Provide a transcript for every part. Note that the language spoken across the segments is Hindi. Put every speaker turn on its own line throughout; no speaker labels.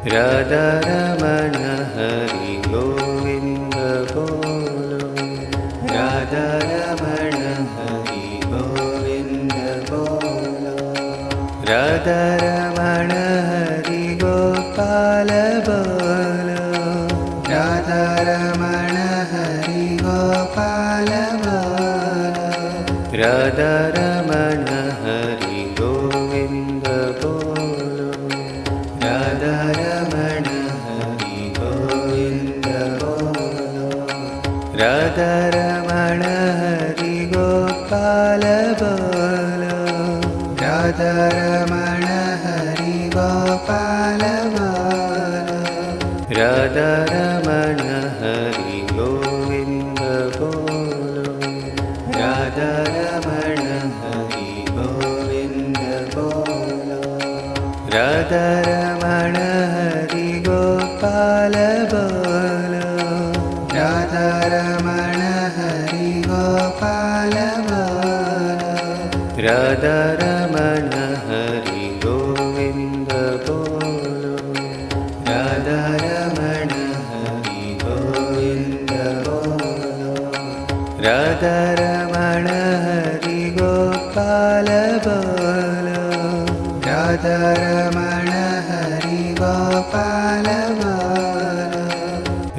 राधा रमण हरि गोविंद बोलो। राधा रमण हरि गोविंद बोलो। राधा रमण हरि गोपाल बोलो। राधा रमण हरि गोपाल बोलो। राधा रमण हरि गोविंद बोलो। राधा रमण हरि गोविंद बोलो। राधा रमण हरि गोपाल बोलो। राधा रमण हरि गोपाल बोलो। राधा रमण हरि गोविंद बोलो। राधा रमण हरि गोविंद बोलो। राधा रमण हरि गोपाल बोलो। राधा रमण हरि गोपाल बोलो। राधा रमण हरि गोविंद बोलो। राधा रमण हरि गोविंद बोलो। राधा रमण हरि गोपाल बोलो। राधा रमण हरि गोपाल बोलो।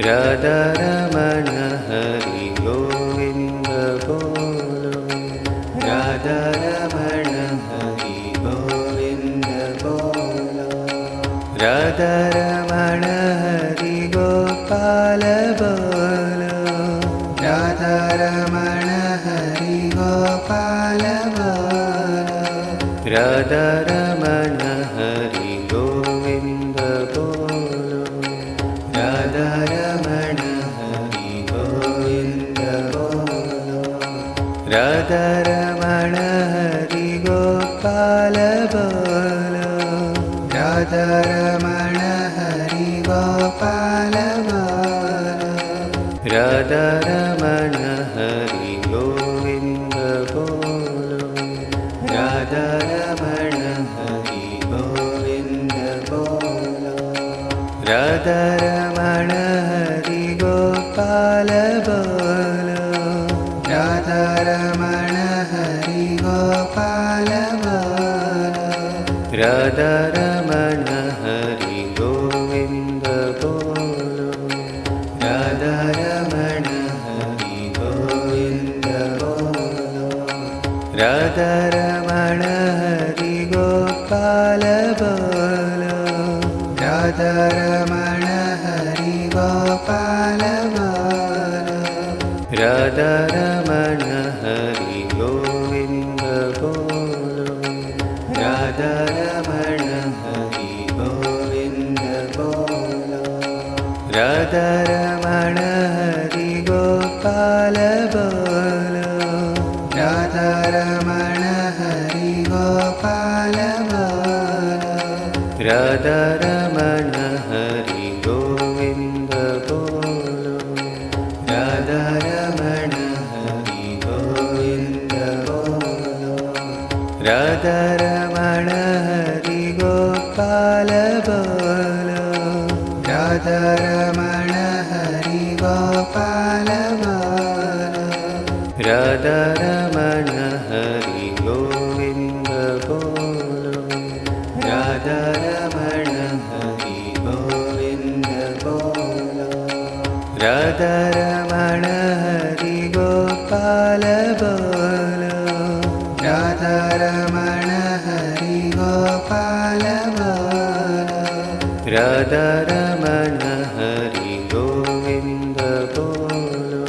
राधा रमण हरि गोविंद बोलो। राधा रमण हरि गोविंद बोलो। राधा रमण हरि गोपाल बोलो। राधा रमण हरि गोपाल बोलो। राधा रमण हरि गोविंद बोलो। राधा रमण हरि गोविंद बोलो। राधा रमण हरि गोपाल बोलो। राधा रमण हरि गोपाल बोलो। राधा रमण हरि गोविंद बोलो। राधा रमण हरि गोविंद बोलो। राधा रमण हरि गोपाल बोलो। राधा रमण हरि गोपाल बोलो। राधा रमण हरि गोविंद बोलो। राधा रमण हरि गोविंद बोलो। राधा रमण हरि गोपाल बोलो। राधा रमण हरि गोपाल बोलो। राधा रमण हरि गोविंद बोलो। राधा रमण हरि गोविंद बोलो। राधा रमण हरि गोपाल बोलो। राधा रमण हरि गोपाल बोलो। राधा रमण हरि गोविंद बोलो। राधा रमण हरि गोविंद बोलो। राधा रमण हरि गोपाल बोलो। राधा रमण हरि गोपाल बोलो। राधा रमण हरि गोविंद बोलो। राधा रमण हरि गोविंद बोलो। राधा रमण हरि गोपाल बोलो। राधा रमण हरि गोपाल बोलो। राधा रमण हरि गोविंद बोलो।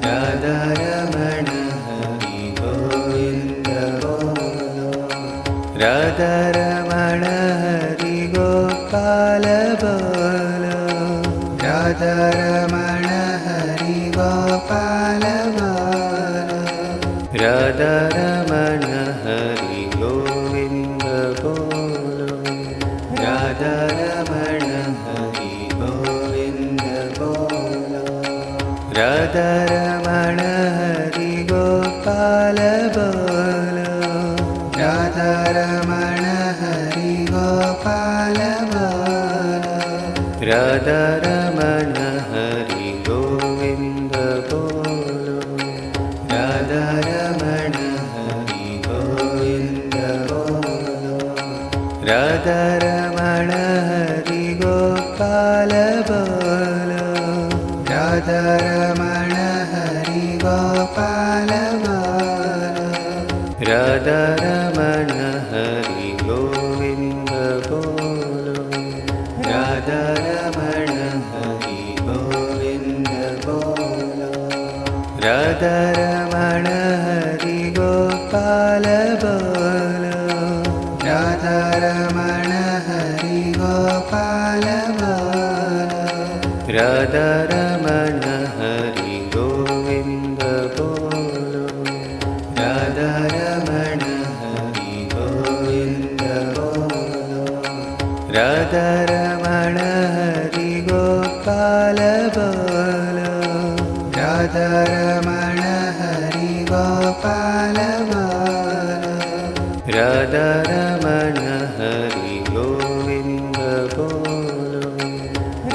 राधा रमण हरि गोविंद बोलो। राधा रमण हरि गोपाल बोलो। राधा रमण हरि गोपाल बोलो। राधा रमण हरि गोविंद बोलो। राधा रमण हरि गोविंद बोलो। राधा रमण हरि गोपाल बोलो राधारमण हरि गोपाल बोलो राधारमण हरि गोविंद बोलो राधारमण हरि गोविंद बोलो राधारमण हरि गोपाल बोलो राधारमण हरि गोपाल बोलो राधारमण हरि गोविंद बोलो राधारमण हरि गोविंद बोलो राधारमण हरि गोपाल बोलो राधारमण हरि गोपाल बोलो राधारमण हरि गोविंद बोलो राधारमण हरि गोविंद बोलो राधारमण हरि गोपाल बोलो राधारमण हरि गोपाल बोलो राधारमण हरि गोविंद बोलो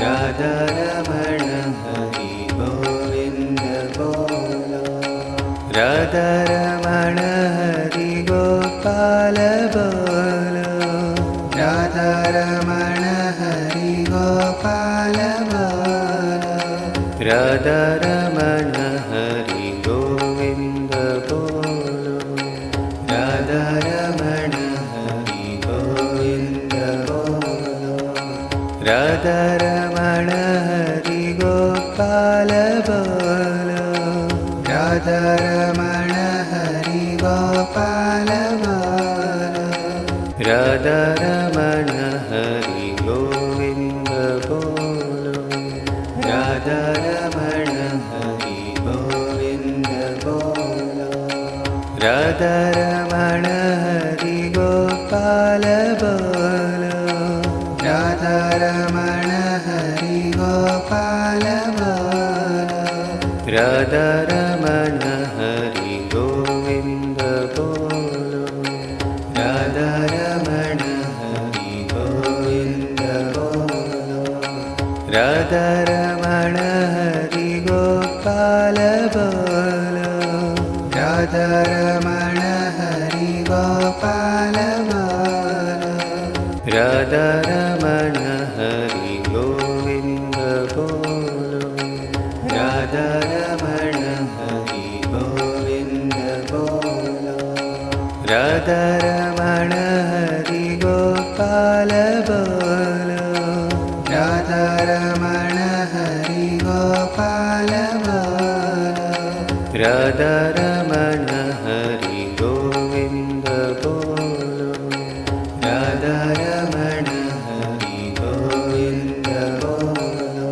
राधारमण हरि गोविंद बोलो राधारमण हरि गोपाल बोलो राधारमण हरि गोपाल बोलो राधारमण हरि गोविंद बोलो राधारमण हरि गोविंद बोलो राधारमण हरि गोपाल बोलो राधारमण हरि गोपाल बोलो राधारमण हरि गोविंद बोलो राधारमण हरि गोविंद बोलो राधारमण हरि गोपाल बोलो राधारमण हरि गोपाल बोलो राधारमण हरि गोविंद बोलो राधारमण हरि गोविंद बोलो राधारमण हरि गोपाल बोलो राधारमण हरि गोपाल बोलो राधारमण हरि गोविंद बोलो राधारमण हरि गोविंद बोलो राधारमण हरि गोपाल बोलो राधारमण हरि गोपाल बोलो राधारमण हरि गोविंद बोलो राधारमण हरि गोविंद बोलो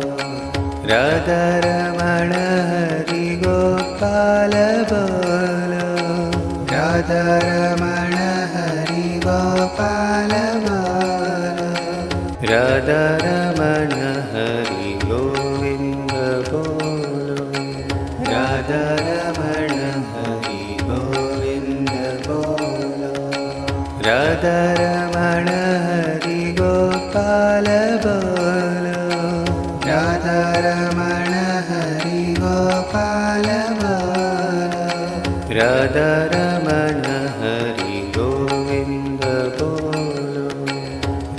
राधारमण हरि गोपाल बोलो राधारमण हरि गोपाल बोलो राधारमण हरि गोविंद बोलो राधारमण हरि गोविंद बोलो राधारमण हरि गोपाल बोलो राधारमण हरि गोपाल बोलो राधारमण हरि गोविंद बोलो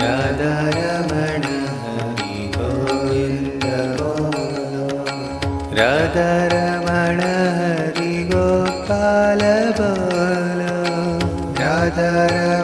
राधारमण हरि गोविंद बोलो राधारमण हरि गोपाल बोलो राधारमण